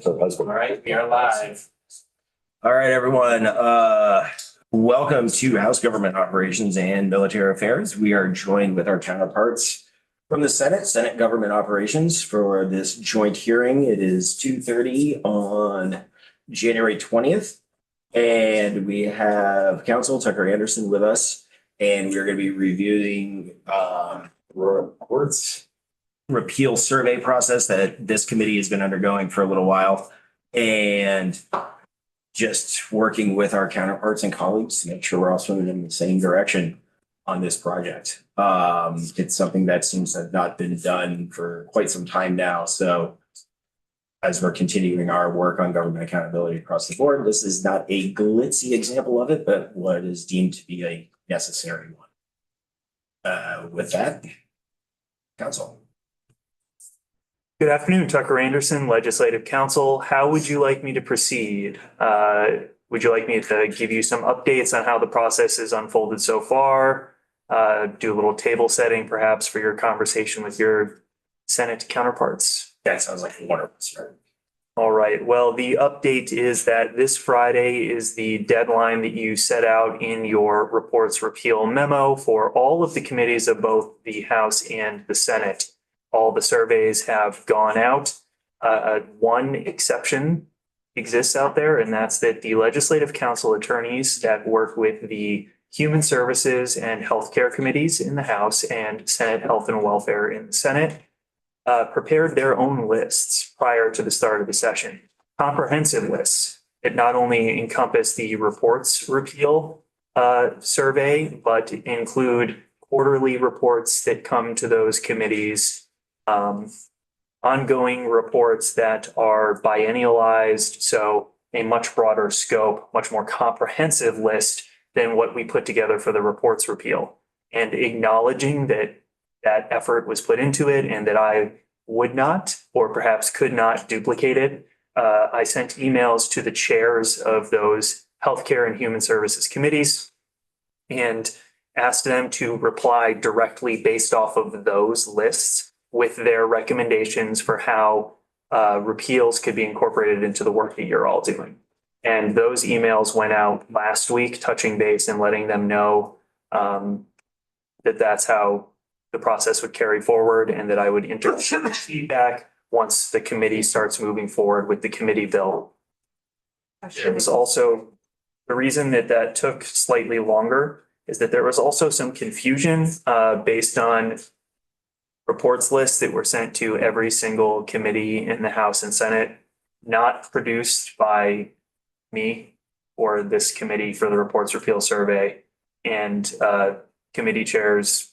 All right, we are live. All right, everyone. Welcome to House Government Operations and Military Affairs. We are joined with our counterparts from the Senate Government Operations for this joint hearing. It is 2:30 on January 20th. And we have Council Tucker Anderson with us, and we're going to be reviewing reports repeal survey process that this committee has been undergoing for a little while, and just working with our counterparts and colleagues to make sure we're all swimming in the same direction on this project. It's something that seems to have not been done for quite some time now. So as we're continuing our work on government accountability across the board, this is not a glitzy example of it, but what is deemed to be a necessary one. With that, Council. Good afternoon, Tucker Anderson, Legislative Counsel. How would you like me to proceed? Would you like me to give you some updates on how the process has unfolded so far? Do a little table setting perhaps for your conversation with your Senate counterparts? That sounds like a wonderful start. All right. Well, the update is that this Friday is the deadline that you set out in your reports repeal memo for all of the committees of both the House and the Senate. All the surveys have gone out. One exception exists out there, and that's that the Legislative Council attorneys that work with the Human Services and Healthcare committees in the House and Senate Health and Welfare in the Senate prepared their own lists prior to the start of the session. Comprehensive lists that not only encompass the reports repeal survey, but include quarterly reports that come to those committees, ongoing reports that are biennialized, so a much broader scope, much more comprehensive list than what we put together for the reports repeal. And acknowledging that that effort was put into it and that I would not, or perhaps could not, duplicate it, I sent emails to the chairs of those healthcare and human services committees and asked them to reply directly based off of those lists with their recommendations for how repeals could be incorporated into the work that you're all doing. And those emails went out last week, touching base and letting them know that that's how the process would carry forward and that I would interpret feedback once the committee starts moving forward with the committee bill. There was also the reason that that took slightly longer is that there was also some confusion based on reports lists that were sent to every single committee in the House and Senate, not produced by me or this committee for the reports repeal survey. And committee chairs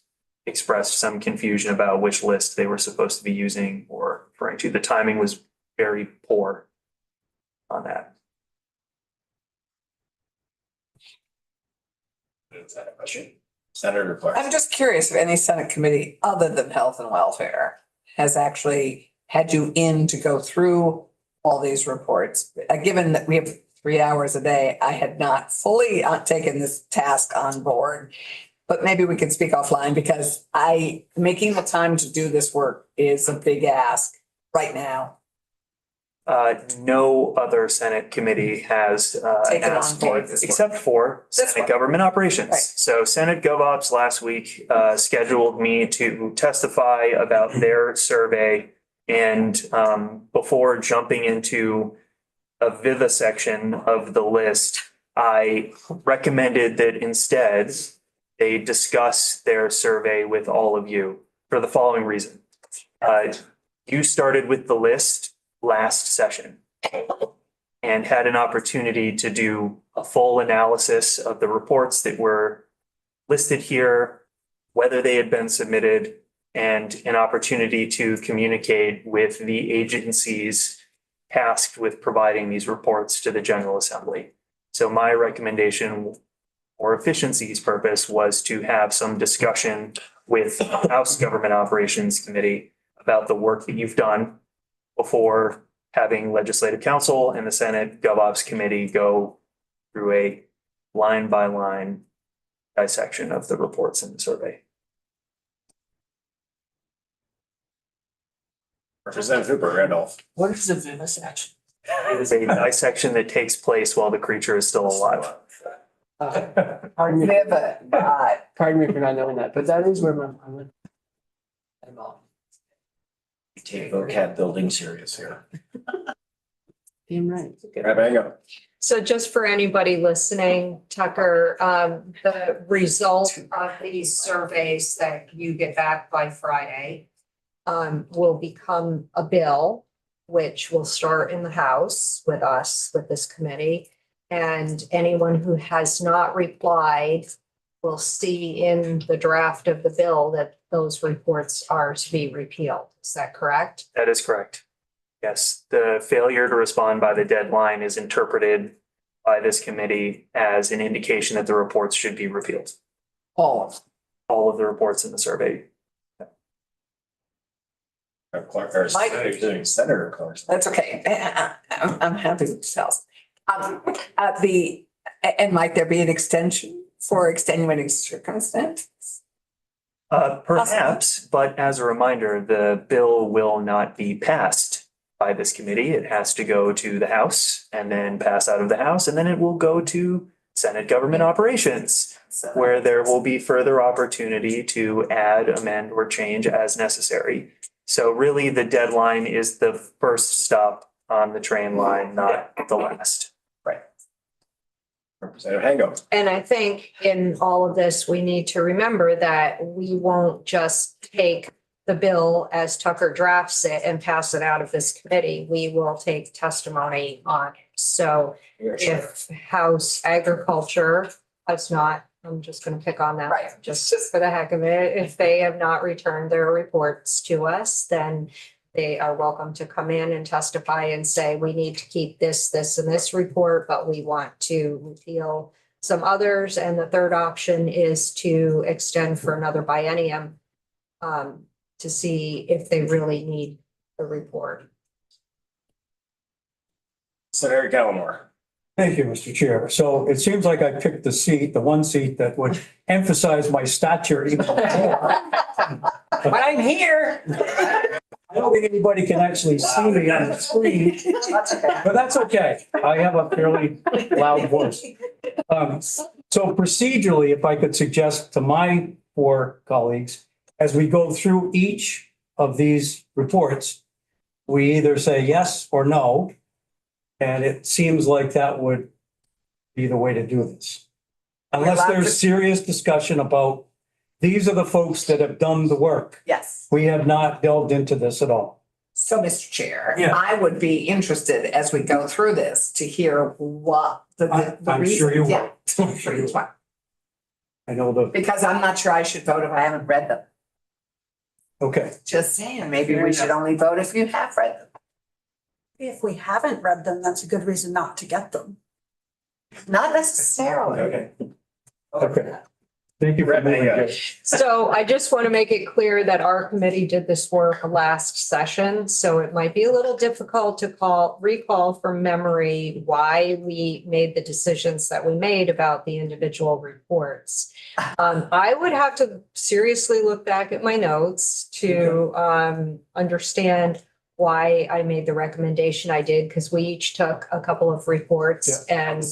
expressed some confusion about which list they were supposed to be using or referring to. The timing was very poor on that. Is that a question? Senator Clark. I'm just curious if any Senate committee other than Health and Welfare has actually had you in to go through all these reports. Given that we have 3 hours a day, I had not fully taken this task on board. But maybe we can speak offline because making the time to do this work is a big ask right now. No other Senate committee has Taken on asked board me, this except for Senate Government Operations. Right. So Senate GovOps last week scheduled me to testify about their survey. And before jumping into a vivisection of the list, I recommended that instead they discuss their survey with all of you for the following reason. You started with the list last session and had an opportunity to do a full analysis of the reports that were listed here, whether they had been submitted, and an opportunity to communicate with the agencies tasked with providing these reports to the General Assembly. So my recommendation for efficiency's purpose was to have some discussion with the House Government Operations Committee about the work that you've done before having Legislative Council and the Senate GovOps Committee go through a line by line dissection of the reports in the survey. Representative Hooper Randolph. What is the vivisection? It is a dissection that takes place while the creature is still alive. Pardon me, Never, God. pardon me for not knowing that, but that is where my mom went. We take vocab building serious here. Damn right. Right, bingo. So just for anybody listening, Tucker, the result of these surveys that you get back by Friday will become a bill, which will start in the House with us, with this committee. And anyone who has not replied will see in the draft of the bill that those reports are to be repealed. Is that correct? That is correct. Yes, the failure to respond by the deadline is interpreted by this committee as an indication that the reports should be repealed. All All of the reports in the survey. Clark, or Senator Clark. That's okay. I'm happy to tell. And might there be an extension for extenuating circumstance? Perhaps, but as a reminder, the bill will not be passed by this committee. It has to go to the House and then pass out of the House, and then it will go to Senate Government Operations, where there will be further opportunity to add, amend, or change as necessary. So really, the deadline is the first stop on the train line, not the last. Representative Hango. And I think in all of this, we need to remember that we won't just take the bill as Tucker drafts it and pass it out of this committee. We will take testimony on it. So if House Agriculture has not, I'm just going to pick on that. Right. Just for the heck of it, if they have not returned their reports to us, then they are welcome to come in and testify and say, we need to keep this, this, and this report, but we want to repeal some others. And the third option is to extend for another biennium to see if they really need the report. Senator Gallimore. Thank you, Mr. Chair. So it seems like I picked the seat, the one seat that would emphasize my stature even more. But I'm here. I don't think anybody can actually see me on the screen, but that's okay. I have a fairly loud voice. So procedurally, if I could suggest to my four colleagues, as we go through each of these reports, we either say yes or no. And it seems like that would be the way to do this. Unless there's serious discussion about, these are the folks that have done the work. Yes. We have not delved into this at all. So, Mr. Chair, Yeah. I would be interested as we go through this to hear what the I'm sure you reason. will. Yeah, I'm sure you will. I know the, because I'm not sure I should vote if I haven't read them. okay. Just saying, maybe we should only vote if you have read them. If we haven't read them, that's a good reason not to get them. Not necessarily. Okay. Okay. Thank you for moving it. So I just want to make it clear that our committee did this work last session, so it might be a little difficult to recall from memory why we made the decisions that we made about the individual reports. I would have to seriously look back at my notes to understand why I made the recommendation I did, because we each took a couple of reports and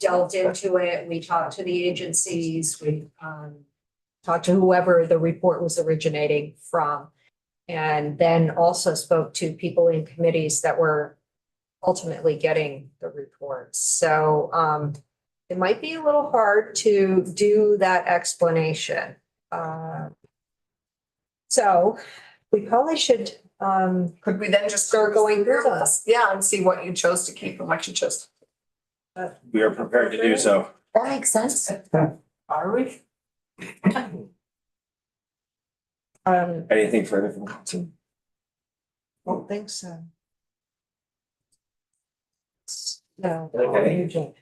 delved into it. We talked to the agencies, we talked to whoever the report was originating from, and then also spoke to people in committees that were ultimately getting the reports. So it might be a little hard to do that explanation. So we probably should Could we then just start going through this? Yeah, and see what you chose to keep and what you chose. We are prepared to do so. That makes sense. Are we? Anything further from council? Don't think so. No. Okay.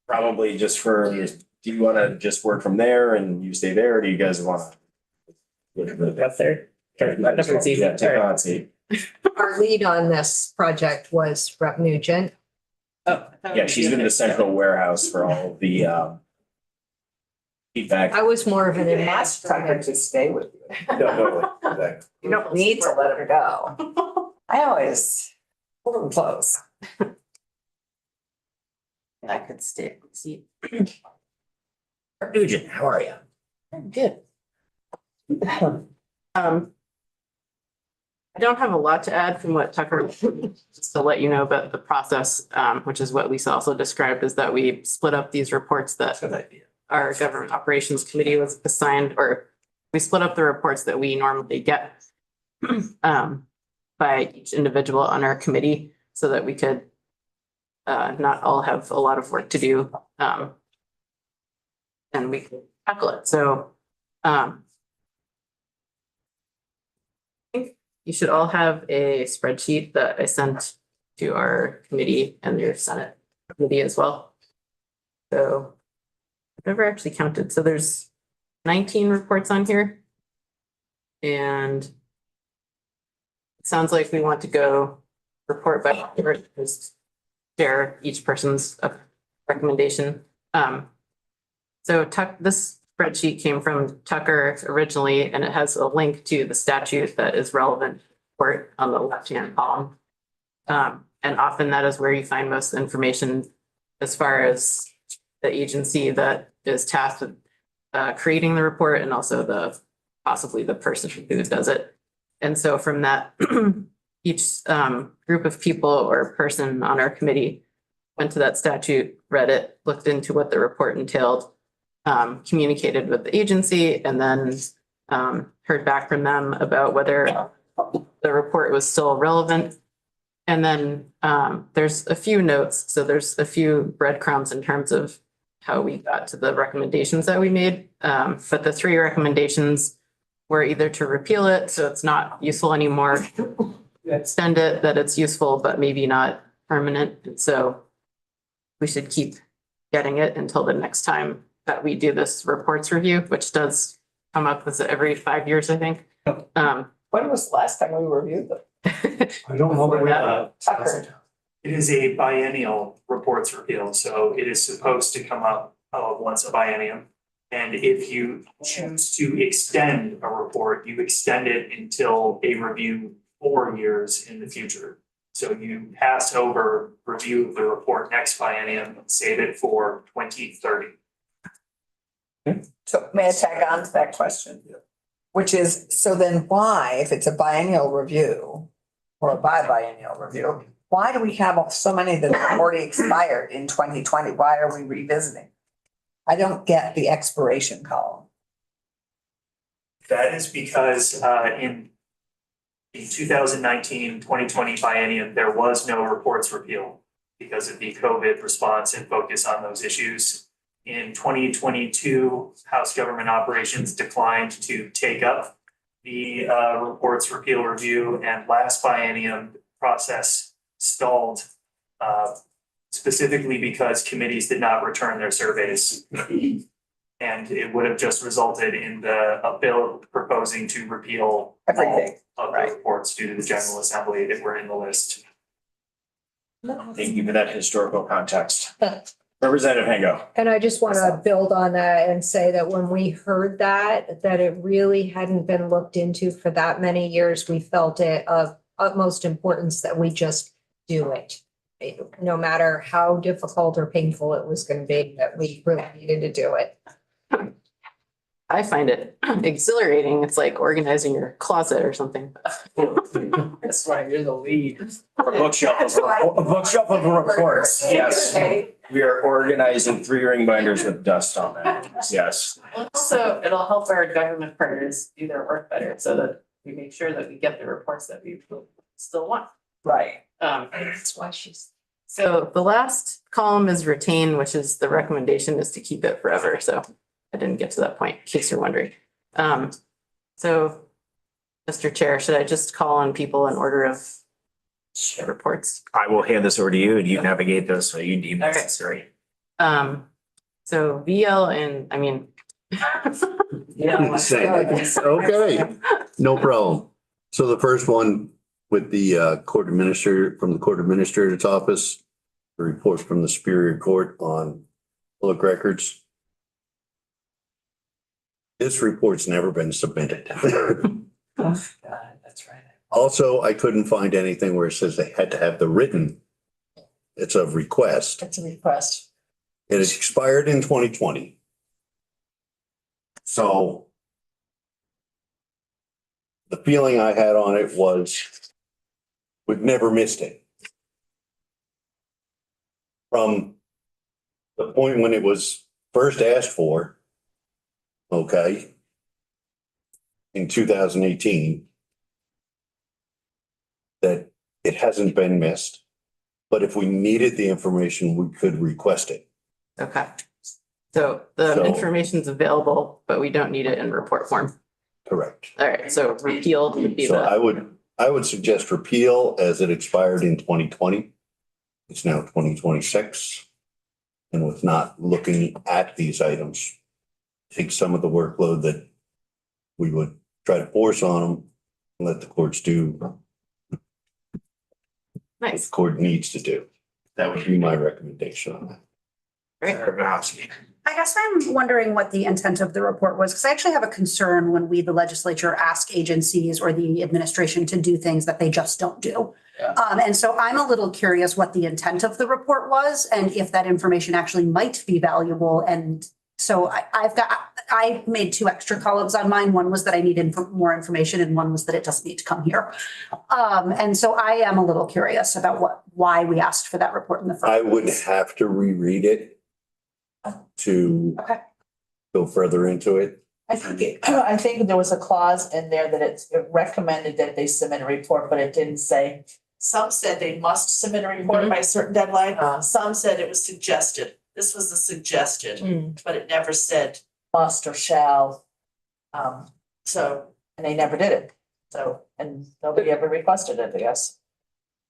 Probably just for, do you want to just work from there and you stay there, or do you guys want to? Up there. Yeah, take a hot seat. Our lead on this project was Rep. Nugent. Yeah, she's been the central warehouse for all of the feedback. I was more of an Ask Tucker ambassador. to stay with you. No, exactly. You don't need to let her go. I always hold them close. I could stay, see, Nugent, how are you? good. I don't have a lot to add from what Tucker, just to let you know about the process, which is what Lisa also described, is that we split up these reports that Good idea. our government operations committee was assigned, or we split up the reports that we normally get by each individual on our committee so that we could not all have a lot of work to do. And we could tackle it. So I think you should all have a spreadsheet that I sent to our committee and your Senate committee as well. So I've never actually counted. So there's 19 reports on here. And it sounds like we want to go report by report, just share each person's recommendation. So this spreadsheet came from Tucker originally, and it has a link to the statute that is relevant for it on the left-hand column. And often that is where you find most information as far as the agency that is tasked with creating the report and also possibly the person who does it. And so from that, each group of people or person on our committee went to that statute, read it, looked into what the report entailed, communicated with the agency, and then heard back from them about whether the report was still relevant. And then there's a few notes. So there's a few breadcrumbs in terms of how we got to the recommendations that we made. But the 3 recommendations were either to repeal it, so it's not useful anymore, extend it, that it's useful, but maybe not permanent. And so we should keep getting it until the next time that we do this reports review, which does come up as every 5 years, I think. When was the last time we reviewed them? I don't know. that we have- Tucker. It is a biennial reports repeal, so it is supposed to come up once a biennium. And if you choose to extend a report, you extend it until a review 4 years in the future. So you pass over review of the report next biennium and save it for 2030. So may I tag on to that question? Which is, so then why, if it's a biennial review or a biennial review, why do we have so many that have already expired in 2020? Why are we revisiting? I don't get the expiration column. That is because in the 2019-2020 biennium, there was no reports repeal because of the COVID response and focus on those issues. In 2022, House Government Operations declined to take up the reports repeal review, and last biennium process stalled specifically because committees did not return their surveys. And it would have just resulted in a bill proposing to repeal Everything, all of right. the reports due to the General Assembly that were in the list. Thank you for that historical context. Representative Hango. And I just want to build on that and say that when we heard that it really hadn't been looked into for that many years, we felt it of utmost importance that we just do it. No matter how difficult or painful it was going to be, that we really needed to do it. I find it exhilarating. It's like organizing your closet or something. That's why you're the lead. A bookshelf of reports, yes. We are organizing 3 ring binders with dust on them, yes. Also, it'll help our government partners do their work better so that we make sure that we get the reports that we still want. Right. That's why she's. So the last column is retain, which is the recommendation is to keep it forever. So I didn't get to that point, in case you're wondering. So, Mr. Chair, should I just call on people in order of reports? I will hand this over to you and you navigate this so you deem Okay. necessary. So VL and, I mean. Yeah. Okay, no problem. So the first one with the court administrator, from the court administrator's office, the report from the Superior Court on public records. This report's never been submitted. God, that's right. Also, I couldn't find anything where it says they had to have the written It's a request. It's a request. It expired in 2020. So the feeling I had on it was we've never missed it. From the point when it was first asked for, okay, in 2018, that it hasn't been missed. But if we needed the information, we could request it. Okay. So the So- information's available, but we don't need it in report form. Correct. All right, so repealed would be So the, I would suggest repeal as it expired in 2020. It's now 2026. And with not looking at these items, take some of the workload that we would try to force on them and let the courts do what nice. the court needs to do. That would be my recommendation on that. I guess I'm wondering what the intent of the report was, because I actually have a concern when we, the legislature, ask agencies or the administration to do things that they just don't do. Yeah. And so I'm a little curious what the intent of the report was and if that information actually might be valuable. And so I made 2 extra columns on mine. One was that I needed more information and one was that it doesn't need to come here. And so I am a little curious about why we asked for that report in the first place. I would have to reread it to Okay. go further into it. I think there was a clause in there that it recommended that they submit a report, but it didn't say. Some said they must submit a report by a certain deadline. Some said it was suggested. This was the suggested, but it never said. Must or shall, So and they never did it. So, and nobody ever requested it, I guess.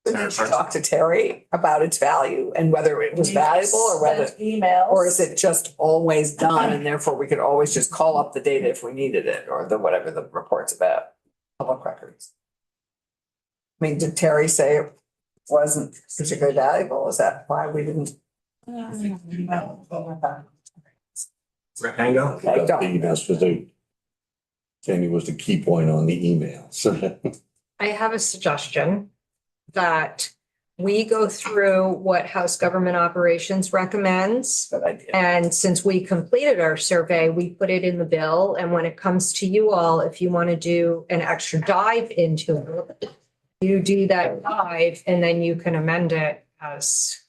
We need to talk to Terry about its value and whether it was valuable or whether, Sent emails. or is it just always done and therefore we could always just call up the data if we needed it or whatever the report's about, public records. I mean, did Terry say it wasn't particularly valuable? Is that why we didn't? Rectangle? I Got the don't. emails because Sandy was the key point on the emails. I have a suggestion that we go through what House Government Operations recommends. Good idea. And since we completed our survey, we put it in the bill. And when it comes to you all, if you want to do an extra dive into it, you do that dive and then you can amend it as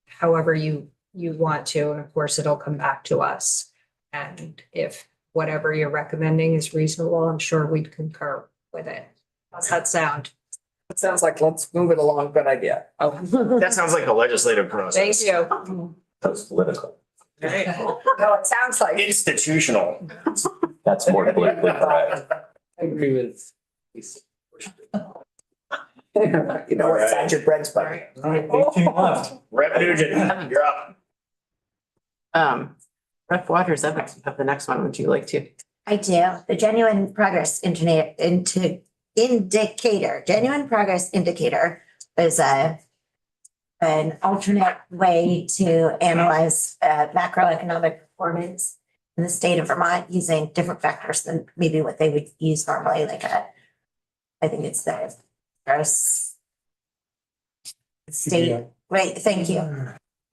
however you want to. And of course, it'll come back to us. And if whatever you're recommending is reasonable, I'm sure we'd concur with it. How's that sound? It sounds like let's move it along. Good idea. Oh, That sounds like a legislative process. Thank you. That's political. no, it sounds like. Institutional. That's more politically correct. I agree with. You know where inside your bread's butter. All right, 18 left. Revenue, you're up. Rep. Waters Evans, you have the next one. Would you like to? I do. The genuine progress indicator is an alternate way to analyze macroeconomic performance in the state of Vermont using different factors than maybe what they would use normally, like I think it's the gross state, right? Thank you.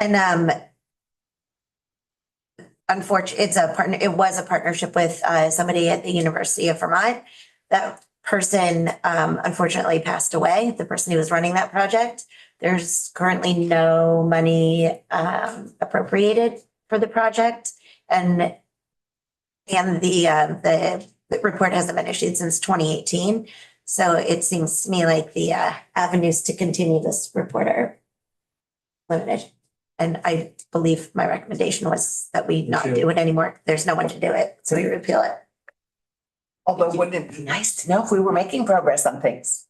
And unfortunately, it was a partnership with somebody at the University of Vermont. That person unfortunately passed away, the person who was running that project. There's currently no money appropriated for the project. And the report hasn't been issued since 2018. So it seems to me like the avenues to continue this report are limited. And I believe my recommendation was that we not do it anymore. There's no one to do it, so we repeal it. Although wouldn't it be nice to know if we were making progress on things?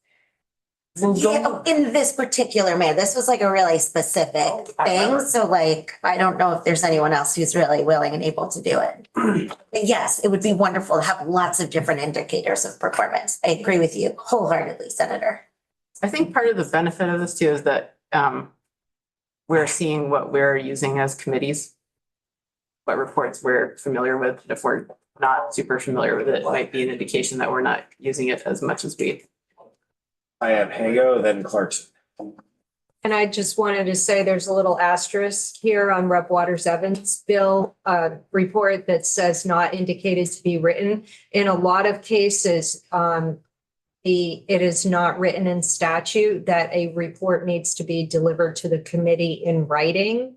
Yeah, in this particular manner, this was like a really specific thing, so like, I don't know if there's anyone else who's really willing and able to do it. But yes, it would be wonderful to have lots of different indicators of performance. I agree with you wholeheartedly, Senator. I think part of the benefit of this too is that we're seeing what we're using as committees, what reports we're familiar with. If we're not super familiar with it, it might be an indication that we're not using it as much as we. I have HGO, then Clarkson. And I just wanted to say there's a little asterisk here on Rep. Waters Evans' bill report that says not indicated to be written. In a lot of cases, it is not written in statute that a report needs to be delivered to the committee in writing.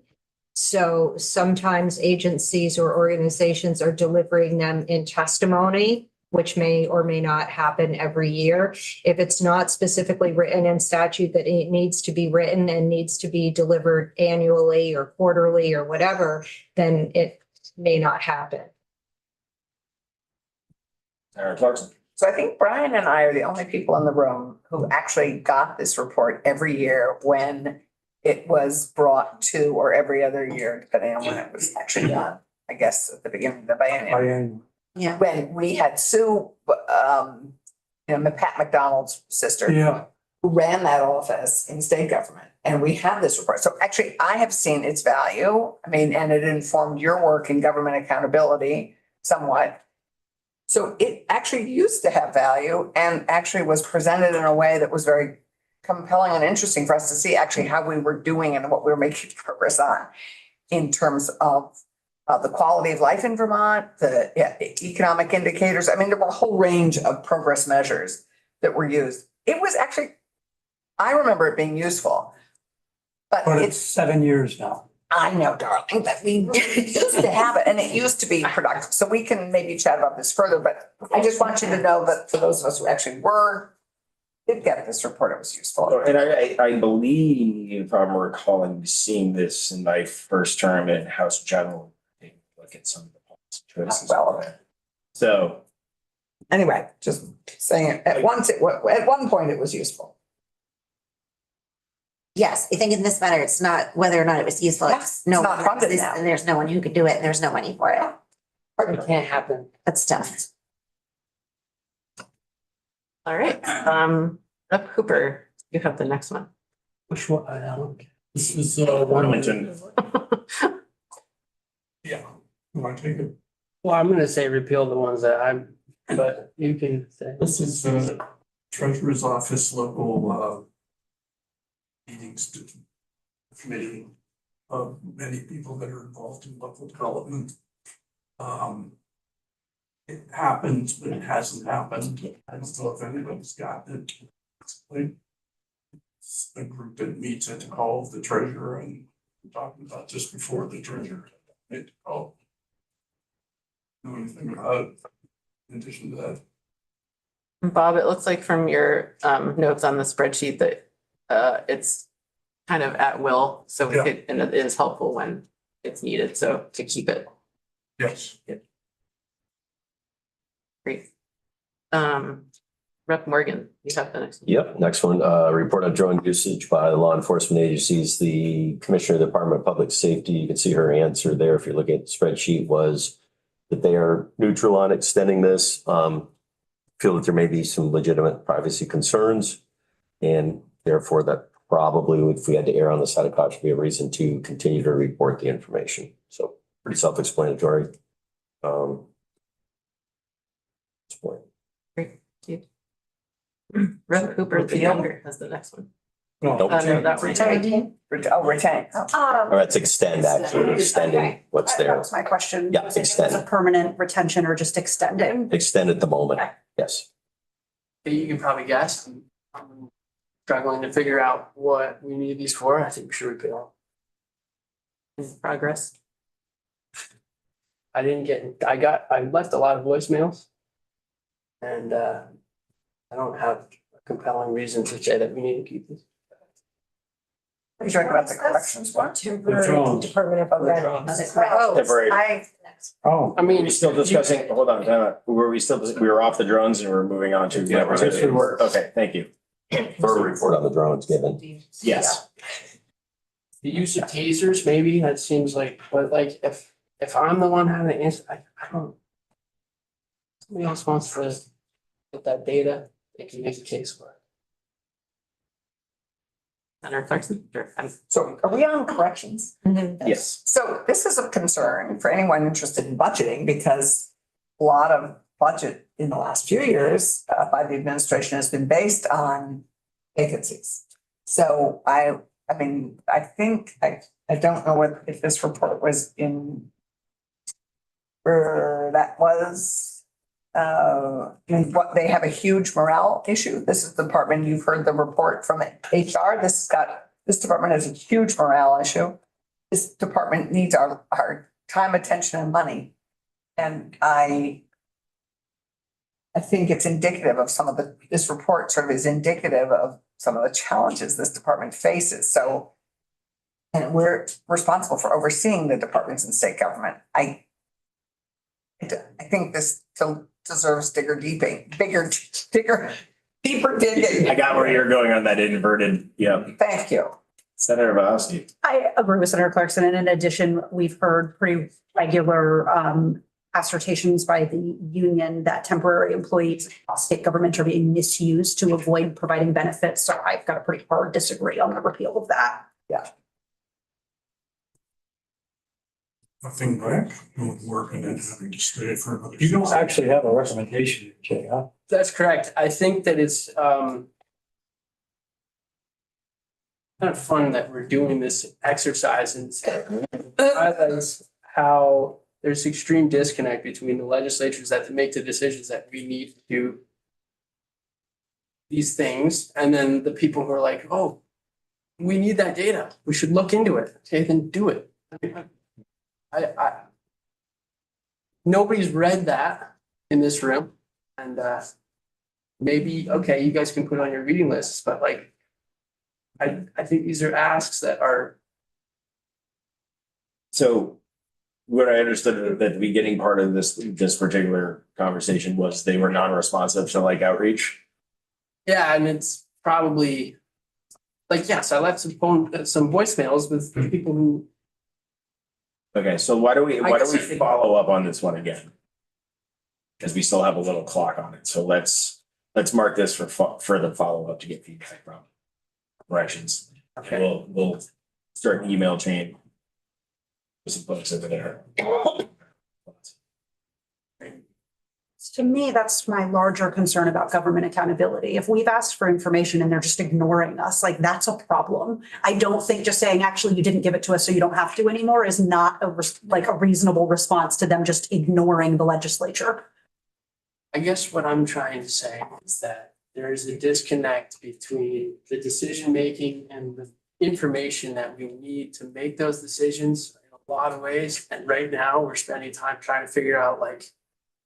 So sometimes agencies or organizations are delivering them in testimony, which may or may not happen every year. If it's not specifically written in statute that it needs to be written and needs to be delivered annually or quarterly or whatever, then it may not happen. Senator Clarkson. So I think Brian and I are the only people in the room who actually got this report every year when it was brought to, or every other year, depending on when it was actually done, I guess at the beginning of the biennium. Yeah. When we had Sue, Pat McDonald's sister. Yeah. Who ran that office in state government, and we have this report. So actually, I have seen its value. I mean, and it informed your work in government accountability somewhat. So it actually used to have value and actually was presented in a way that was very compelling and interesting for us to see actually how we were doing and what we were making progress on in terms of the quality of life in Vermont, the economic indicators. I mean, there were a whole range of progress measures that were used. It was actually, I remember it being useful. But But it's, it's 7 years now. I know, darling, but we used to have it and it used to be productive. So we can maybe chat about this further, but I just want you to know that for those of us who actually did get this report, it was useful. And I believe, if I'm recalling, seeing this in my first term in House General, look at some of the policy choices. Relevant. So. Anyway, just saying it, at one point it was useful. Yes, I think in this matter, it's not whether or not it was useful. Yes, It's no it's not one funded exists now. and there's no one who could do it and there's no money for it. It can't happen. That's tough. All right, Rep. Hooper, you have the next one. Which one? That one? This is Wilmington. Yeah, you want to take it? Well, I'm gonna say repeal the ones that but you can say. This is Treasurer's Office local meetings committee of many people that are involved in local development. It happens, but it hasn't happened. I don't know if anybody's gotten it. It's a group that meets at the call of the treasurer, and we're talking about this before the treasurer made the call. Know anything about it in addition to that? Bob, it looks like from your notes on the spreadsheet that it's kind of at will, so we Yeah. could, and it is helpful when it's needed, so to keep it. Yes. Great. Rep. Morgan, you have the next one. Yep, next one, report on drone usage by law enforcement agencies. The Commissioner of the Department of Public Safety, you can see her answer there if you're looking at the spreadsheet, was that they are neutral on extending this. Feel that there may be some legitimate privacy concerns, and therefore that probably, if we had to err on the side of caution, be a reason to continue to report the information. So pretty self-explanatory. This point. Great, thank you. Rep. Hooper, the younger, has the next one. No. No, that one. Retain. Or that's extend, actually, extending what's That there. was my question. Yeah, Was it extend. a permanent retention or just extended? Extend at the moment, yes. You can probably guess. I'm struggling to figure out what we need these for. I think we should repeal. In progress. I left a lot of voicemails. And I don't have a compelling reason to say that we need to keep this. Are you talking about the corrections one? Temporary drones. Department of Oh, Temporary. I Oh, I Are mean. we still discussing, hold on, we were off the drones and we're moving on to. Yeah, we're good. Okay, thank you. For a report on the drones given. Yes. The use of tasers, maybe, that seems like, but like, if I'm the one having to answer, I don't. Somebody else wants to get that data, they can make a case for it. Senator Clarkson, sure. So are we on corrections? Yes. So this is a concern for anyone interested in budgeting because a lot of budget in the last few years by the administration has been based on vacancies. So I I mean, I think, I don't know what, if this report was in. Or that was, what, they have a huge morale issue. This is the department, you've heard the report from HR. This department has a huge morale issue. This department needs our time, attention and money. And I think it's indicative of this report sort of is indicative of some of the challenges this department faces. So, and we're responsible for overseeing the departments in state government. I think this deserves deeper digging. I got where you're going on that inverted, yeah. Thank you. Senator Bowski. I agree with Senator Clarkson. And in addition, we've heard pretty regular assertions by the union that temporary employees of state government are being misused to avoid providing benefits. So I've got a pretty hard disagree on the repeal of that. Yeah. Nothing like working and having to stay for another. You don't actually have a recommendation, Jay, huh? That's correct. I think that it's kind of fun that we're doing this exercise and highlights how there's extreme disconnect between the legislatures that make the decisions that we need to do these things, and then the people who are like, oh, we need that data. We should look into it. Okay, then do it. Nobody's read that in this room, and maybe, okay, you guys can put it on your reading lists, but like, I think these are asks that are. So what I understood at the beginning part of this particular conversation was they were non-responsive to like outreach. Yeah, and it's probably like, yes, I left some voicemails with people who. Okay, so why don't we follow up on this one again? Because we still have a little clock on it, so let's mark this for further follow-up to get feedback from corrections. Okay. We'll start an email chain with some folks over there. To me, that's my larger concern about government accountability. If we've asked for information and they're just ignoring us, like that's a problem. I don't think just saying, actually, you didn't give it to us, so you don't have to anymore is not a reasonable response to them just ignoring the legislature. I guess what I'm trying to say is that there is a disconnect between the decision-making and the information that we need to make those decisions in a lot of ways. And right now, we're spending time trying to figure out like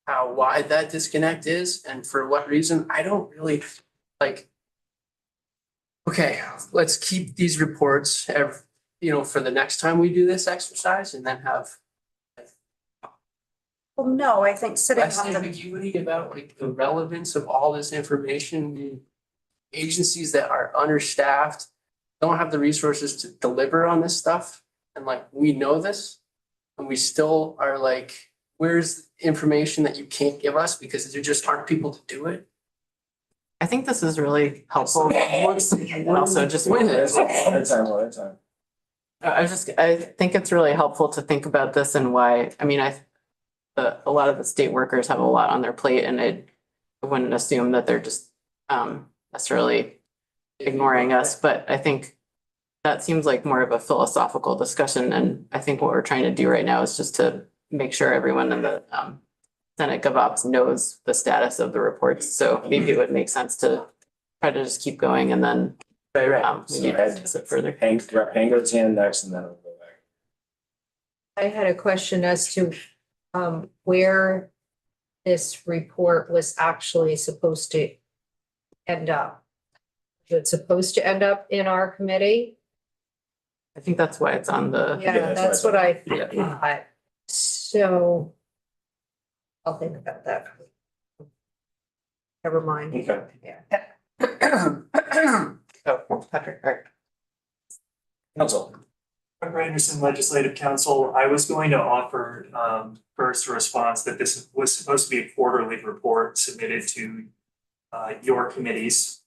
how wide that disconnect is and for what reason. I don't really like, okay, let's keep these reports for the next time we do this exercise and then have Well, no, I think sitting less on the, ambiguity about like the relevance of all this information. Agencies that are understaffed don't have the resources to deliver on this stuff. And like, we know this and we still are like, where's information that you can't give us because there just aren't people to do it? I think this is really helpful. And also just. I think it's really helpful to think about this and why, I mean, a lot of the state workers have a lot on their plate and I wouldn't assume that they're just necessarily ignoring us, but I think that seems like more of a philosophical discussion. And I think what we're trying to do right now is just to make sure everyone in the Senate GovOps knows the status of the reports. So maybe it would make sense to try to just keep going and then we need to discuss it further. Pango's hand next and then I'll go back. I had a question as to where this report was actually supposed to end up. Is it supposed to end up in our committee? I think that's why it's on the. Yeah, that's what I thought. So I'll think about that. Never mind. Okay. Yeah. Oh, Patrick, all right. Council. Member Anderson, Legislative Council, I was going to offer first a response that this was supposed to be a quarterly report submitted to your committees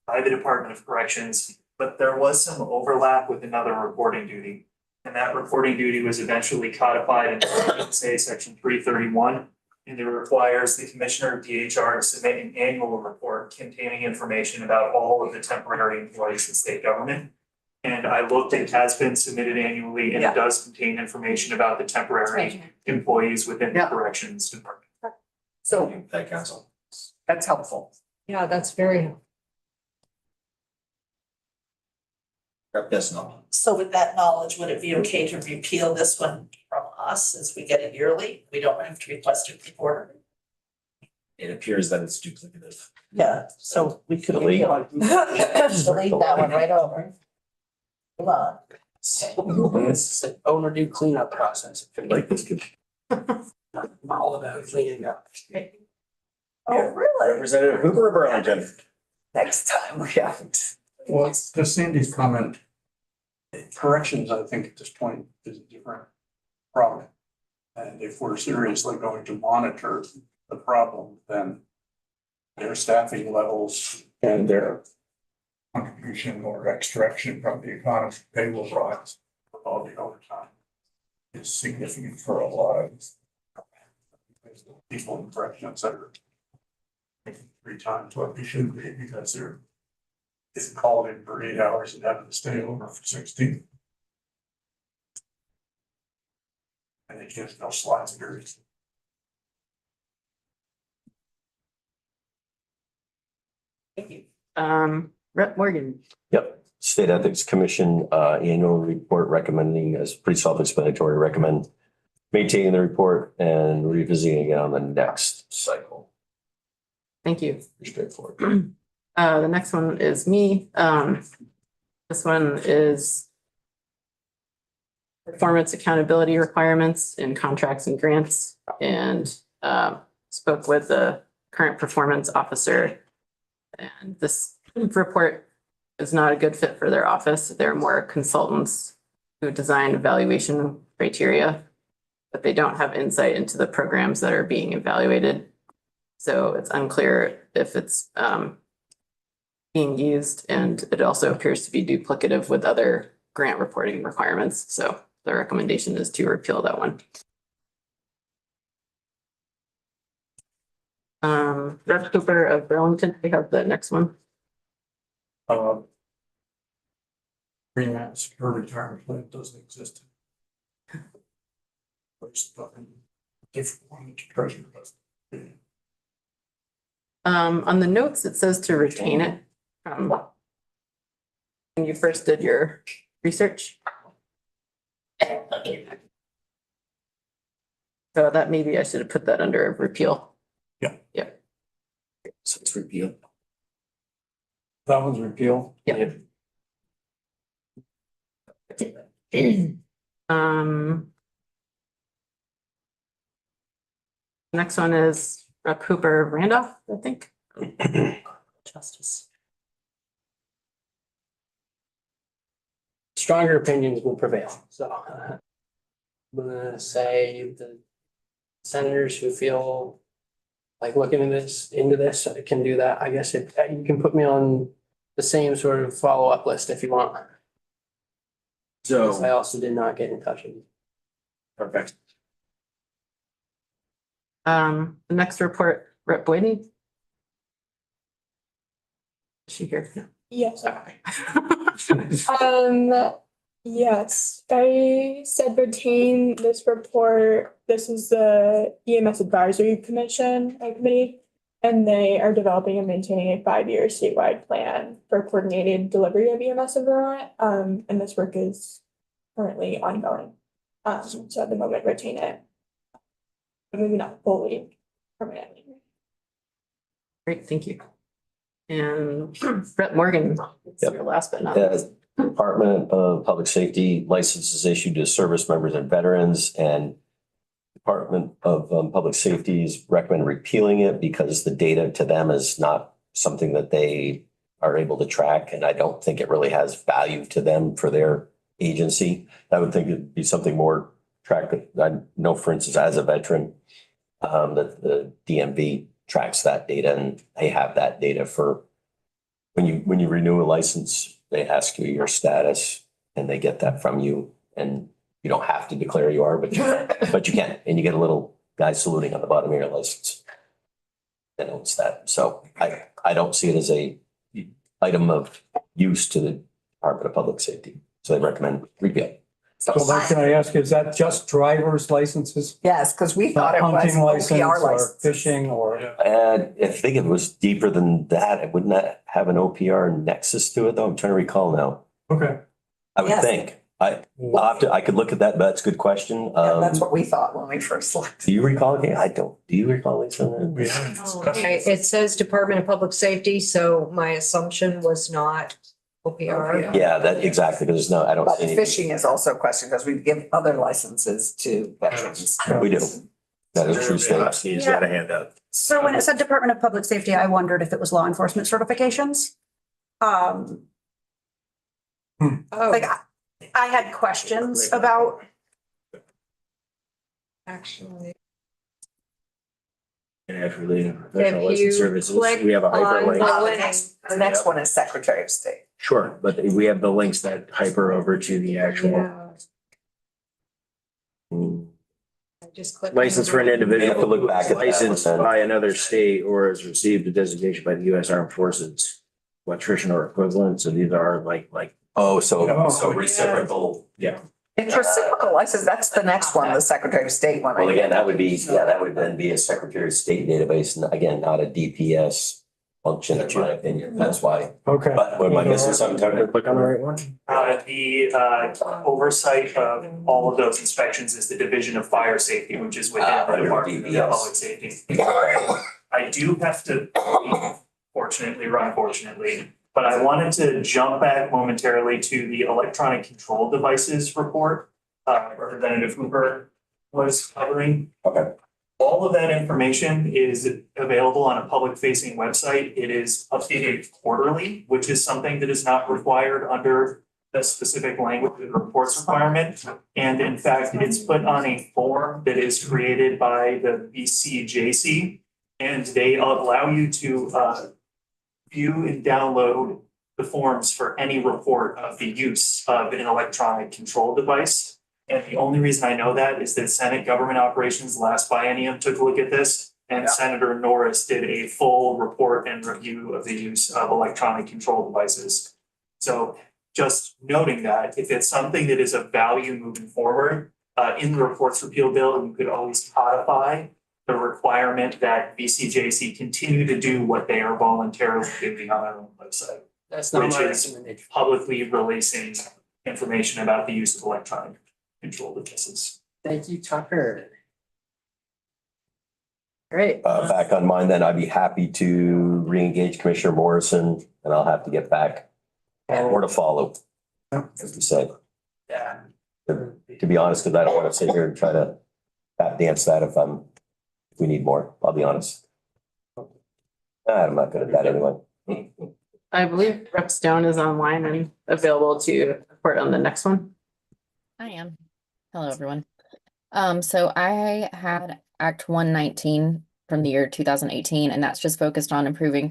by the Department of Corrections, but there was some overlap with another reporting duty. And that reporting duty was eventually codified in say section 331. And it requires the Commissioner of DHR to submit an annual report containing information about all of the temporary employees in state government. And I looked, it has been submitted annually and Yeah. it does contain information about the temporary employees within the Yeah. corrections department. So That council. that's helpful. Yeah, that's very, Rep. Desnall. So with that knowledge, would it be okay to repeal this one from us since we get it yearly? We don't have to request it before. It appears that it's duplicative. Yeah, so we could Delete. delete that one right over. Come on. It's an overdue cleanup process. Like this could. All about cleaning up. Oh, really? Representative Hooper of Burlington. Next time we haven't. Well, to Sandy's comment, corrections, I think at this point is a different problem. And if we're seriously going to monitor the problem, then their staffing levels and their contribution or extraction from the economy, they will rise with all the overtime. Is significant for a lot of people in corrections that are making 3 times what they should be because they're getting called in for 8 hours and having to stay over for 16. And they just no slides periods. Rep. Morgan. Yep. State Ethics Commission annual report recommending, as pretty self-explanatory, recommend maintaining the report and revisiting again on the next cycle. Thank you. Pretty straightforward. The next one is me. This one is performance accountability requirements in contracts and grants, and spoke with the current performance officer. And this report is not a good fit for their office. They're more consultants who design evaluation criteria, but they don't have insight into the programs that are being evaluated. So it's unclear if it's being used, and it also appears to be duplicative with other grant reporting requirements. So the recommendation is to repeal that one. Rep. Cooper of Burlington, we have the next one. Green secure retirement plan doesn't exist. Different one to treasure. On the notes, it says to retain it from when you first did your research. So that maybe I should have put that under repeal. Yeah. Yep. So it's repealed. That one's repeal. Yeah. Next one is Rep. Hooper Randolph, I think. Justice. Stronger opinions will prevail, so. I'm gonna say the senators who feel like looking into this can do that. I guess you can put me on the same sort of follow-up list if you want. I So, also did not get in touch with you. perfect. The next report, Rep. Boydie. Is she here? Yes. Okay. Yes, I said retain this report. This is the EMS Advisory Commission committee, and they are developing and maintaining a 5-year statewide plan for coordinated delivery of EMS in Vermont. And this work is currently ongoing. So at the moment, retain it. But maybe not fully permanently. Great, thank you. And Rep. Morgan, it's Yep. your last but not least. Department of Public Safety licenses issued to service members and veterans, and Department of Public Safety's recommend repealing it because the data to them is not something that they are able to track, and I don't think it really has value to them for their agency. I would think it'd be something more tracked. I know, for instance, as a veteran, that the DMV tracks that data, and they have that data for when you renew a license. They ask you your status and they get that from you, and you don't have to declare you are, but you can, and you get a little guy saluting on the bottom of your license. That owns that. So I don't see it as a item of use to the Department of Public Safety. So they recommend repeal. So then can I ask, is that just driver's licenses? Yes, because we thought Not it was hunting license OPR or license. fishing or? And I think it was deeper than that. Wouldn't that have an OPR nexus to it though? I'm trying to recall now. Okay. I would Yes. think. I could look at that, but that's a good question. Yeah, that's what we thought when we first looked. Do you recall? Okay, I don't. Do you recall, Lisa? Okay, it says Department of Public Safety, so my assumption was not OPR. Yeah, that exactly, because there's no, I don't But see any. fishing is also a question because we give other licenses to veterans. We do. That is true statement. He's got a hand up. So when it said Department of Public Safety, I wondered if it was law enforcement certifications. Oh, Like I had questions about. actually, And after related professional If license you services, click we have a on hyperlink. the The next one is Secretary of State. Sure, but we have the links that hyper over to the actual yeah, I just clicked. license for an You have to individual look back at that. licensed by another state or has received a designation by the U.S. Armed Forces, electrician or equivalent. So these are like, Oh, so Oh. reciprocal. yeah. It's reciprocal license. That's the next one, the Secretary of State one. Well, again, that would be, that would then be a Secretary of State database, and again, not a DPS function, in my opinion. That's why. Okay. But what am I missing something, Tucker? Click on the right one. The oversight of all of those inspections is the Division of Fire Safety, which is within the under Department of DPS. Public Safety. I do have to, fortunately or unfortunately, but I wanted to jump back momentarily to the electronic control devices report Representative Hooper was covering. Okay. All of that information is available on a public facing website. It is updated quarterly, which is something that is not required under the specific language of the reports requirement. And in fact, it's put on a form that is created by the BCJC. And they allow you to view and download the forms for any report of the use of an electronic control device. And the only reason I know that is that Senate Government Operations last biennium took a look at this. And Senator Norris did a full report and review of the use of electronic control devices. So just noting that if it's something that is of value moving forward, in the reports repeal bill, you could always codify the requirement that BCJC continue to do what they are voluntarily doing on their own website. That's not Which my is recommendation. publicly releasing information about the use of electronic control devices. Thank you, Tucker. Great. Back on mine, then I'd be happy to re-engage Commissioner Morrison, and I'll have to get back or to follow, as we said. Yeah. To be honest, because I don't want to sit here and try to tap dance that if we need more, I'll be honest. I'm not good at that anyway. I believe Rep Stone is online and available to report on the next one. I am. Hello, everyone. So I had Act 119 from the year 2018, and that's just focused on improving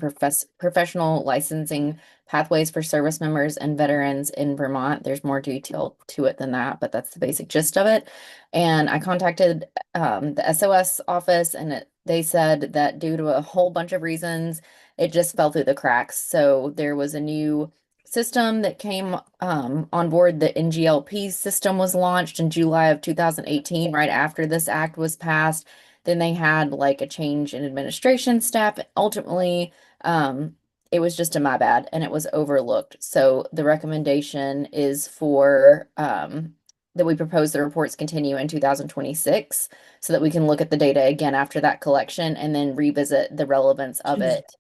professional licensing pathways for service members and veterans in Vermont. There's more detail to it than that, but that's the basic gist of it. And I contacted the SOS office, and they said that due to a whole bunch of reasons, it just fell through the cracks. So there was a new system that came on board. The NGLP system was launched in July of 2018, right after this act was passed. Then they had like a change in administration staff. Ultimately, it was just a my bad and it was overlooked. So the recommendation is for that we propose the reports continue in 2026 so that we can look at the data again after that collection and then revisit the relevance of it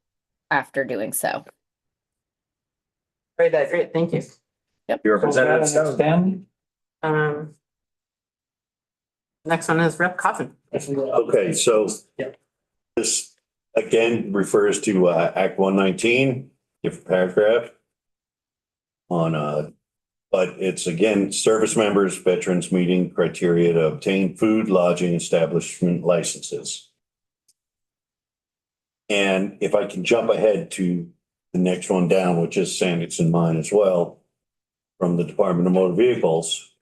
after doing so. Great, thank you. Yep. Your Representative Stone. Next one is Rep Coffin. Okay, so this again refers to Act 119, different paragraph on but it's again, service members, veterans meeting criteria to obtain food, lodging, establishment licenses. And if I can jump ahead to the next one down, which is saying it's in mine as well, from the Department of Motor Vehicles.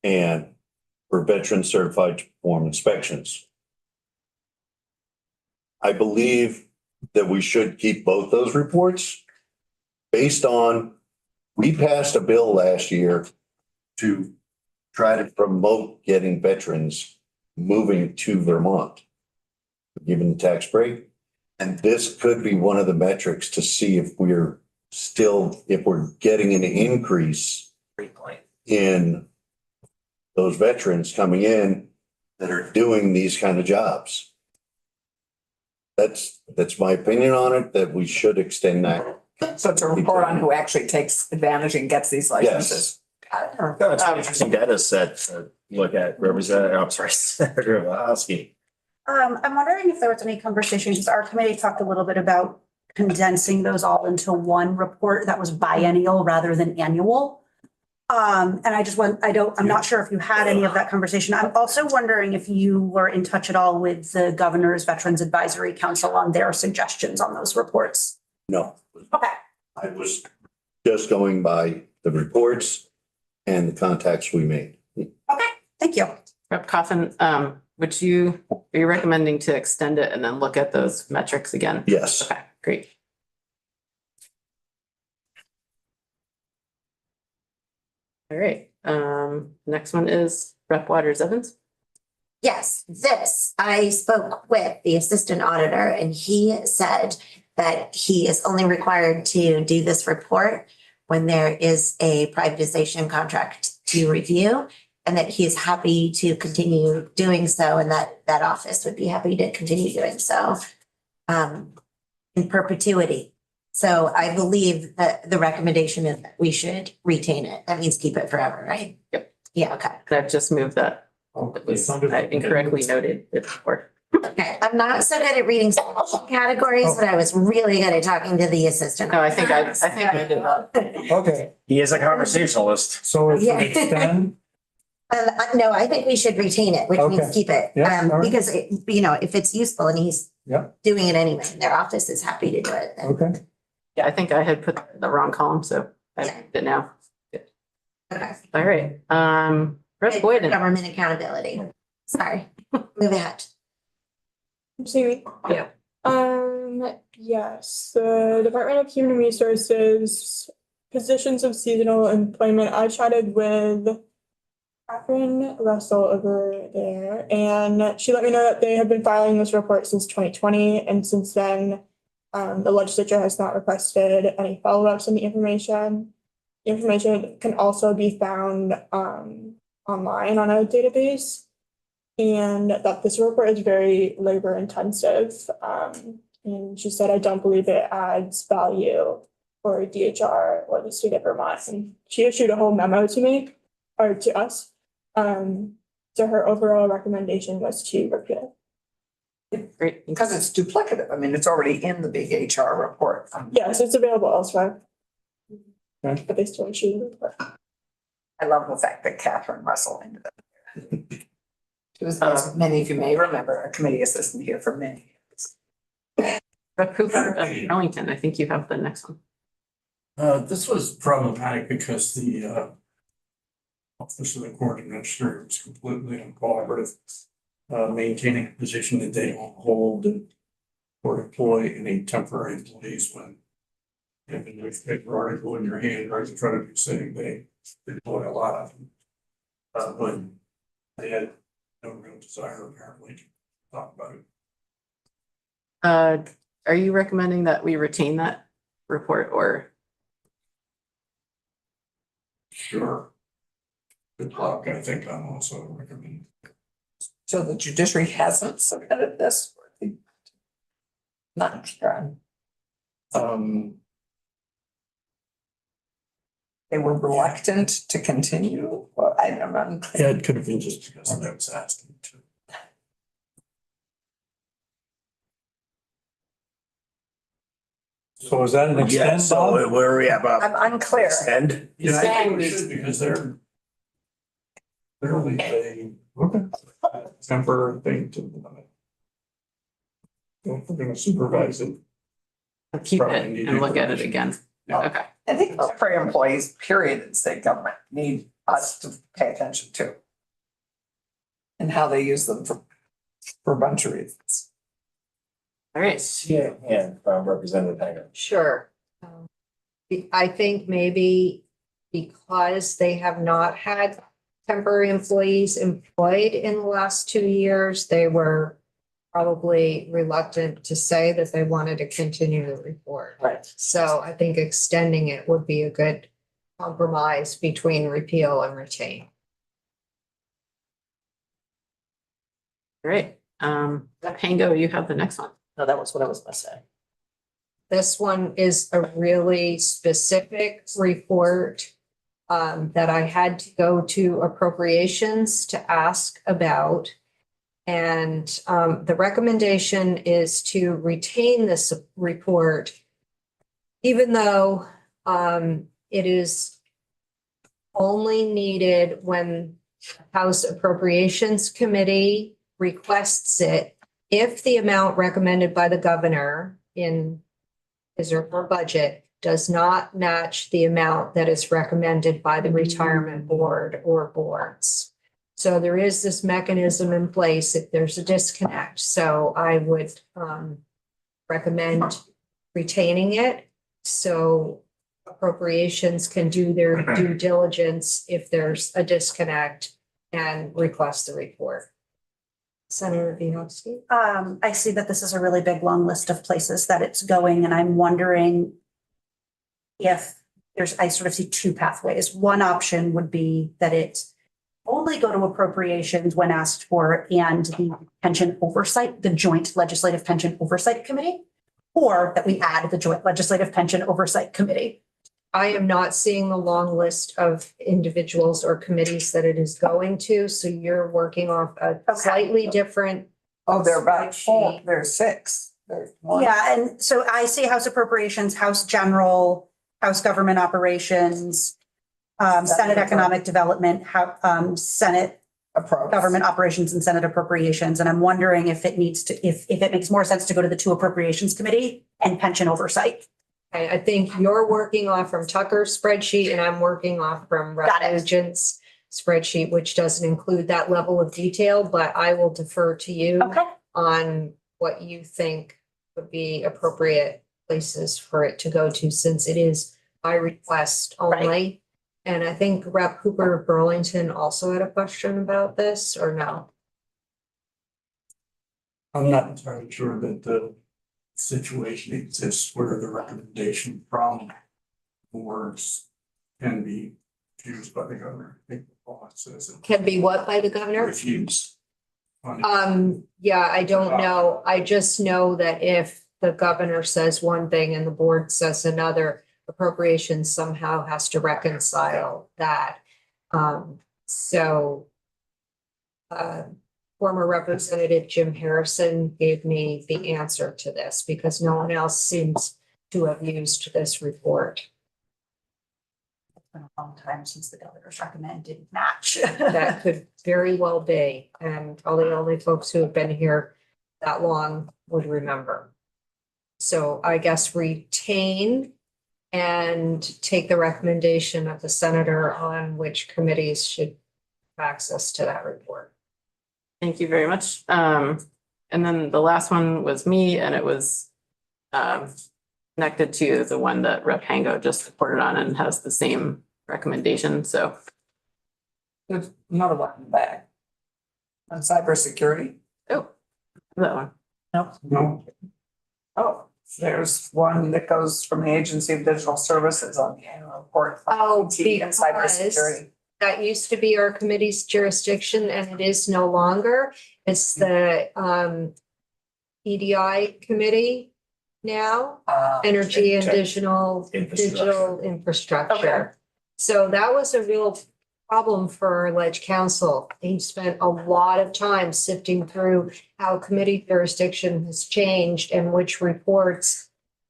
And for veterans certified to perform inspections. I believe that we should keep both those reports based on We passed a bill last year to try to promote getting veterans moving to Vermont, given the tax break. And this could be one of the metrics to see if we're getting an increase Great point. in those veterans coming in that are doing these kind of jobs. That's my opinion on it, that we should extend that. So to report on who actually takes advantage and gets these licenses. That's an interesting data set to look at. Senator Lahowski. I'm wondering if there was any conversation, because our committee talked a little bit about condensing those all into one report that was biennial rather than annual. And I'm not sure if you had any of that conversation. I'm also wondering if you were in touch at all with the Governor's Veterans Advisory Council on their suggestions on those reports. No. Okay. I was just going by the reports and the contacts we made. Okay, thank you. Rep. Coffin, are you recommending to extend it and then look at those metrics again? Yes. Okay, great. All right, next one is Rep. Waters Evans. Yes, I spoke with the assistant auditor and he said that he is only required to do this report when there is a privatization contract to review, and that he is happy to continue doing so, and that office would be happy to continue doing so in perpetuity. So I believe that the recommendation is that we should retain it. That means keep it forever, right? Yep. Yeah, okay. I've just moved that. It was incorrectly noted before. Okay, I'm not so good at reading categories, but I was really good at talking to the assistant. No, I think I did that. Okay, He is a conversationalist. so it's Yeah. extend, No, I think we should retain it, which means Okay. keep it. Yeah, all right. Because if it's useful and he's Yeah. doing it anyway, and their office is happy to do it. then- okay. Yeah, I think I had put the wrong column, so I did it now. Okay. All right, Rep. Boyden. Government accountability. Sorry, move ahead. See me? Yeah. Yes, the Department of Human Resources, positions of seasonal employment. I chatted with Catherine Russell over there, and she let me know that they have been filing this report since 2020, and since then, the legislature has not requested any follow-ups on the information. The information can also be found online on a database. And that this report is very labor intensive. And she said, I don't believe it adds value for DHR or the state of Vermont. And she issued a whole memo to me, or to us. So her overall recommendation was to repeal. Great. Because it's duplicative. I mean, it's already in the big HR report. Yes, it's available elsewhere. But they still issued the report. I love the fact that Catherine Russell ended up here. She was, as many of you may remember, a committee assistant here for many years. Rep. Cooper of Arlington, I think you have the next one. This was problematic because the Office of the Court Administrator was completely uncooperative, maintaining a position that they don't hold or employ any temporary employees when you have a newspaper article in your hand right in front of you saying they employ a lot of them. When they had no real desire apparently to talk about it. Are you recommending that we retain that report or? Sure. Good luck, I think I'm also recommending. So the judiciary hasn't submitted this. Not sure. They were reluctant to continue. Well, I don't know. Yeah, it could have been just because I was asking to. So is that an Yeah, extend, so Bob? where are we at, Bob? I'm unclear. Extend? Yeah, I think we should because they're clearly a temporary thing to. If we're gonna supervise it. Keep Probably it need and look at it information. again. Yeah. Okay. I think temporary employees, period, in state government need us to pay attention to. And how they use them for a bunch of reasons. All right. Yeah, and from Representative Hager. Sure. I think maybe because they have not had temporary employees employed in the last 2 years, they were probably reluctant to say that they wanted to continue the report. Right. So I think extending it would be a good compromise between repeal and retain. Great. Pango, you have the next one. No, that was what I was gonna say. This one is a really specific report that I had to go to appropriations to ask about. And the recommendation is to retain this report, even though it is only needed when House Appropriations Committee requests it, if the amount recommended by the governor in his or her budget does not match the amount that is recommended by the retirement board or boards. So there is this mechanism in place if there's a disconnect. So I would recommend retaining it. So appropriations can do their due diligence if there's a disconnect and request the report. Senator Bielanski? I see that this is a really big, long list of places that it's going, and I'm wondering if I sort of see two pathways. One option would be that it only go to appropriations when asked for and the pension oversight, the Joint Legislative Pension Oversight Committee, or that we add the Joint Legislative Pension Oversight Committee. I am not seeing the long list of individuals or committees that it is going to, so you're working off a slightly different. Oh, there are about four, there's six. There's one. Yeah, and so I see House Appropriations, House General, House Government Operations, Senate Economic Development, Senate Government Operations and Senate Appropriations. And I'm wondering if it needs to, if it makes more sense to go to the two Appropriations Committee and Pension Oversight. I think you're working off from Tucker's spreadsheet and I'm working off from Agent's spreadsheet, which doesn't include that level of detail, but I will defer to you on what you think would be appropriate places for it to go to, since it is by request only. Right. And I think Rep. Hooper of Burlington also had a question about this, or no? I'm not entirely sure that the situation exists where the recommendation from boards can be refused by the governor. I think the law says it Can be what by the governor? refused. Yeah, I don't know. I just know that if the governor says one thing and the board says another, appropriations somehow has to reconcile that. Former Representative Jim Harrison gave me the answer to this because no one else seems to have used this report. It's been a long time since the governor's recommend didn't match. That could very well be, and probably only folks who have been here that long would remember. So I guess retain and take the recommendation of the senator on which committees should have access to that report. Thank you very much. And then the last one was me, and it was connected to the one that Rep. Hango just reported on and has the same recommendation. So there's another one back on cybersecurity. Oh, that one. No. Oh, there's one that goes from the Agency of Digital Services on the annual report. Oh, and cybersecurity. That used to be our committee's jurisdiction and it is no longer. It's the EDI committee now, Energy and Digital Infrastructure. Okay. So that was a real problem for our ledge council. He spent a lot of time sifting through how committee jurisdiction has changed and which reports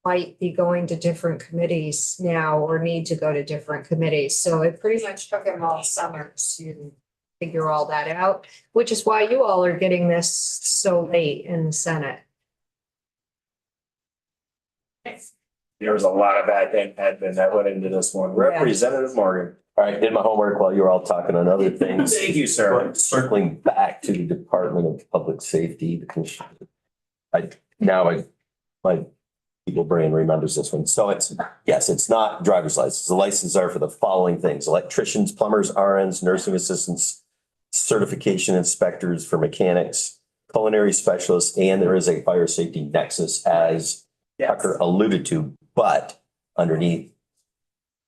might be going to different committees now or need to go to different committees. So it pretty much took him all summer to figure all that out, which is why you all are getting this so late in the Senate. There was a lot of admin that went into this one. Representative Morgan. All right, did my homework while you were all talking on other things. Thank you, sir. But circling back to the Department of Public Safety, my people brain remembers this one. So it's, yes, it's not driver's license. The licenses are for the following things: electricians, plumbers, RNs, nursing assistants, certification inspectors for mechanics, culinary specialists, and there is a fire safety nexus, as Tucker alluded to, but underneath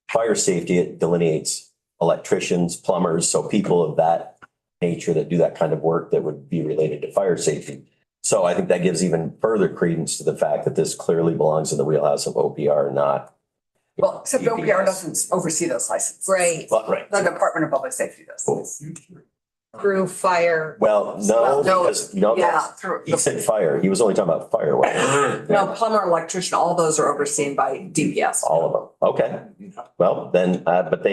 fire safety, it delineates electricians, plumbers, so people of that nature that do that kind of work that would be related to fire safety. So I think that gives even further credence to the fact that this clearly belongs in the wheelhouse of OPR, not. Well, except OPR doesn't oversee those licenses. Right. Well, right. The Department of Public Safety does. Through fire. Well, no, No, because no, Yeah, through, he said fire. He was only talking about fire. no, plumber, electrician, all those are overseen by DPS. All of them. Okay. Well, then, but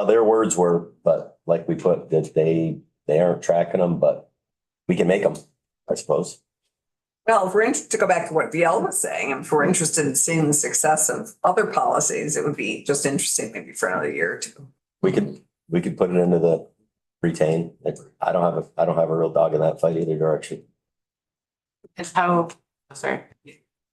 their words were, but like we put, that they aren't tracking them, but we can make them, I suppose. Well, if we're interested, to go back to what VL was saying, if we're interested in seeing the success of other policies, it would be just interesting maybe for another year or two. We could put it into the retain. I don't have a real dog in that fight either direction. And how, sorry.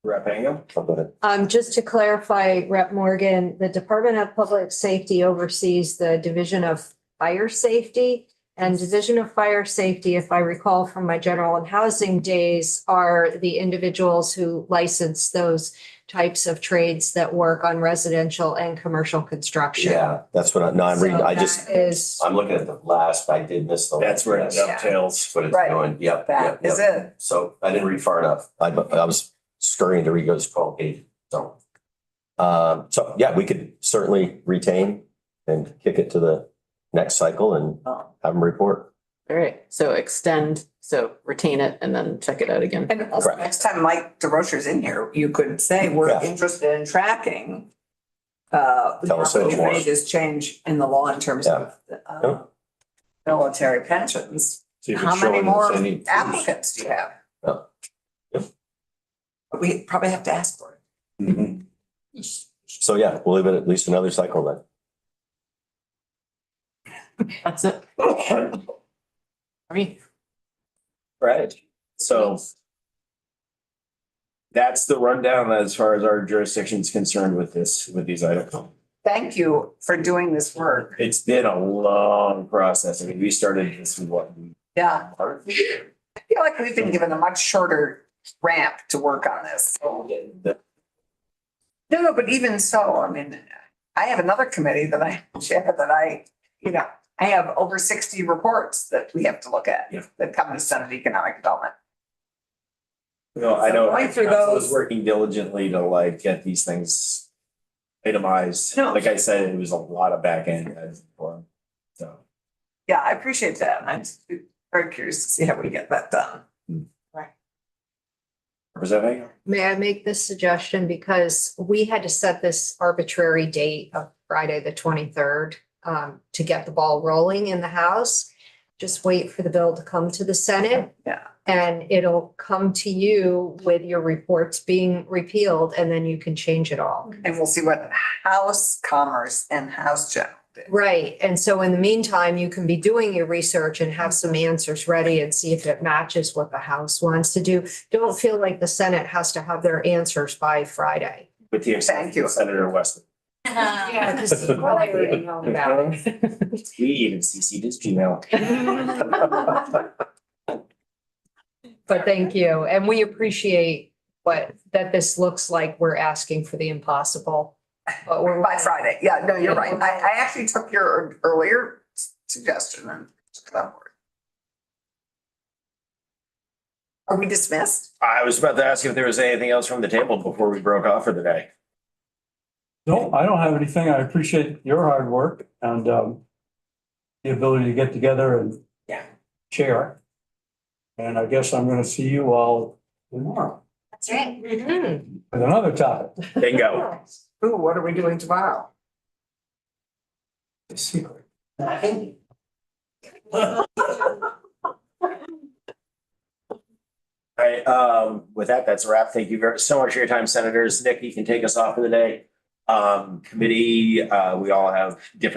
Rep Hingham? Oh, go ahead. Just to clarify, Rep. Morgan, the Department of Public Safety oversees the Division of Fire Safety. And Division of Fire Safety, if I recall from my general and housing days, are the individuals who license those types of trades that work on residential and commercial construction. Yeah, that's what I'm reading. I'm looking at the last, I did miss the. That's where it dovetails. What it's Right. doing. Yep. That is it. So I didn't read far enough. I was scurrying to read those 12 pages. So yeah, we could certainly retain and kick it to the next cycle and have them report. All right, so retain it and then check it out again. And also next time Mike DeRocher's in here, you could say, we're interested in tracking Tell us what you want. wages change in the law in terms of military pensions. See if How it's many showing more us any. applicants do you have? We probably have to ask for it. Mm-hmm. So yeah, we'll leave it at least another cycle then. That's it. Right. So that's the rundown as far as our jurisdiction is concerned with these items. Thank you for doing this work. It's been a long process. I mean, we started this in what? Yeah. I feel like we've been given a much shorter ramp to work on this. No, but even so, I mean, I have another committee that I chair that I have over 60 reports that we have to look at that come to Senate Economic Development. No, I know. Going through Council those- is working diligently to get these things itemized. No. Like I said, it was a lot of back end for them. So. Yeah, I appreciate that. I'm very curious to see how we get that done. Representing? May I make this suggestion? Because we had to set this arbitrary date of Friday, the 23rd, to get the ball rolling in the House. Just wait for the bill to come to the Senate. Yeah. And it'll come to you with your reports being repealed, and then you can change it all. And we'll see what House Commerce and House General did. Right. And so in the meantime, you can be doing your research and have some answers ready and see if it matches what the House wants to do. Don't feel like the Senate has to have their answers by Friday. With the exception of Senator Weston. Yeah, because you probably already know about it. We even CC'd his Gmail. But thank you. And we appreciate that this looks like we're asking for the impossible. But we're By Friday. Yeah, no, you're right. I actually took your earlier suggestion and took it on board. Are we dismissed? I was about to ask if there was anything else from the table before we broke off for the day. No, I don't have anything. I appreciate your hard work and the ability to get together and share. And I guess I'm going to see you all tomorrow That's right. with another topic. Bingo. Ooh, what are we doing tomorrow? It's a secret. All right, with that, that's a wrap. Thank you so much for your time, Senators. Nick, you can take us off for the day. Committee, we all have different